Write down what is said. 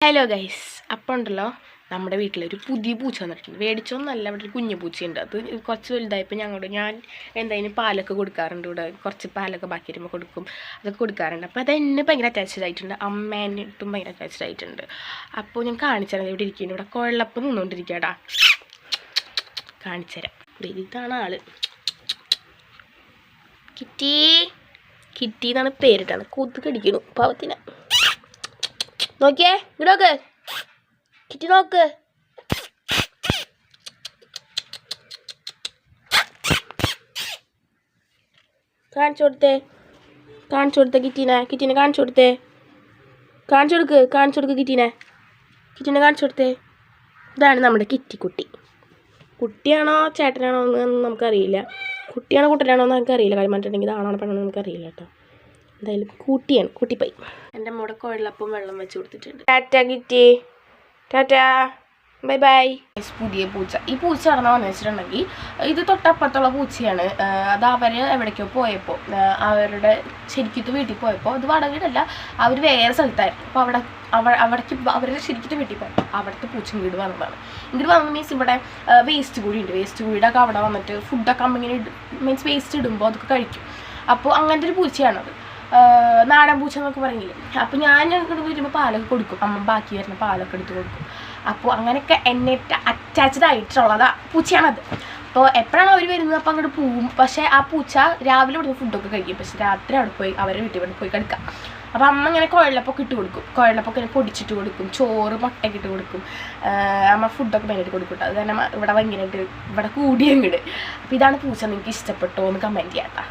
Hello guys, അപ്പോൾ ഉണ്ടല്ലോ നമ്മുടെ വീട്ടിലൊരു പുതിയ പൂച്ച വന്നിട്ടുണ്ട്. മേടിച്ചൊന്നല്ല, ഇവിടെ ഒരു കുഞ്ഞു പൂച്ചയുണ്ട്. അത് കുറച്ച് വലുതായപ്പോൾ ഞാൻ എന്തായാലും പാലൊക്കെ കൊടുക്കാറുണ്ട്. ഇവിടെ കുറച്ച് പാലൊക്കെ ബാക്കി വരുമ്പോൾ കൊടുക്കും, അതൊക്കെ കൊടുക്കാറുണ്ട്. അപ്പോൾ അത് എന്നെ ഭയങ്കര അറ്റാച്ച്ഡ് ആയിട്ടുണ്ട്, അമ്മേനിട്ടും ഭയങ്കര അറ്റാച്ച്ഡ് ആയിട്ടുണ്ട്. അപ്പോൾ ഞാൻ കാണിച്ചുതരാം. ഇവിടെ ഇരിക്കുന്നു, ഇവിടെ കുഴലപ്പം നിന്നുകൊണ്ടിരിക്കടാ, കാണിച്ചുതരാം. ഇതാണ് ആള്, കിറ്റി കിറ്റി എന്നാണ് പേരിട്ടാണ്. കൊതുക് കടിക്കണു പാവത്തിന്. നോക്കിയേ, ഇവിടെ നോക്ക് കിറ്റി, നോക്ക്. കാണിച്ചു കൊടുത്തേ കിറ്റീനെ കാണിച്ചു കൊടുക്ക് കിറ്റീനെ കാണിച്ചു കൊടുത്തേ. ഇതാണ് നമ്മുടെ കിറ്റിക്കുട്ടി. കുട്ടിയാണോ ചേട്ടനാണോ എന്ന് നമുക്കറിയില്ല. കുട്ടിയാണോ കുട്ടനാണോ എന്ന് നമുക്കറിയില്ല. കാര്യം പറഞ്ഞിട്ടുണ്ടെങ്കിൽ ഇതാണോ പെണ്ണാണോ നമുക്കറിയില്ല കേട്ടോ. എന്തായാലും കുട്ടിയാണ്, കുട്ടിപ്പോയി. എൻ്റെ അമ്മയുടെ കുഴലപ്പം വെള്ളം വെച്ച് കൊടുത്തിട്ടുണ്ട്. Tata kitty, Tata, bye bye. പുതിയ പൂച്ച. ഈ പൂച്ച നടന്നു വെച്ചിട്ടുണ്ടെങ്കിൽ ഇത് തൊട്ടപ്പുറത്തുള്ള പൂച്ചയാണ്. അത് അവർ എവിടേക്കോ പോയപ്പോൾ, അവരുടെ ശരിക്കത്തെ വീട്ടിൽ പോയപ്പോൾ, ഇത് വാടക വീടല്ല, അവർ വേറെ സ്ഥലത്തായിരുന്നു. അപ്പോൾ അവിടേക്ക് അവരുടെ ശരിക്കത്തെ വീട്ടിൽ പോയപ്പോൾ അവിടുത്തെ പൂച്ച ഇങ്ങോട്ട് വന്നതാണ്. ഇങ്ങോട്ട് വന്നത് മീൻസ് ഇവിടെ വേസ്റ്റ് കൂടി ഉണ്ട്. വേസ്റ്റ് കൂടിയൊക്കെ അവിടെ വന്നിട്ട് ഫുഡൊക്കെ അമ്മ ഇങ്ങനെ മീൻസ് വേസ്റ്റ് ഇടുമ്പോൾ അതൊക്കെ കഴിക്കും. അപ്പോൾ അങ്ങനത്തെ ഒരു പൂച്ചയാണത്, നാടൻ പൂച്ച എന്നൊക്കെ പറയില്ലേ. അപ്പോൾ ഞാൻ ഇങ്ങോട്ട് വരുമ്പോൾ പാലൊക്കെ കൊടുക്കും, അമ്മ ബാക്കി വരുന്ന പാലൊക്കെ എടുത്ത് കൊടുക്കും. അപ്പോൾ അങ്ങനെയൊക്കെ എന്നെ അറ്റാച്ച്ഡ് ആയിട്ടുള്ളതാ പൂച്ചയാണത്. അപ്പോൾ എപ്പോഴാണ് അവർ വരുന്നത് അപ്പോൾ അങ്ങോട്ട് പോവും. പക്ഷേ ആ പൂച്ച രാവിലെ ഇവിടുന്ന് ഫുഡൊക്കെ കഴിക്കും, പക്ഷേ രാത്രി അവിടെ പോയി അവരുടെ വീട്ടിൽ ഇവിടെ പോയി കിടക്കാം. അപ്പോൾ അമ്മ ഇങ്ങനെ കുഴലപ്പൊക്കെ ഇട്ട് കൊടുക്കും, കുഴലപ്പൊക്കെ ഇങ്ങനെ പൊടിച്ചിട്ട് കൊടുക്കും, ചോറ് മുട്ടയൊക്കെ ഇട്ട് കൊടുക്കും. അമ്മ ഫുഡൊക്കെ ഭയങ്കരമായിട്ട് കൊടുക്കും. അത് കാരണം ഇവിടെ ഭയങ്കരമായിട്ട് ഇവിടെ കൂടിയ വീട്. അപ്പോൾ ഇതാണ് പൂച്ച, നിങ്ങൾക്ക് ഇഷ്ടപ്പെട്ടോ എന്ന് കമൻറ്റ് ചെയ്യാം കേട്ടോ.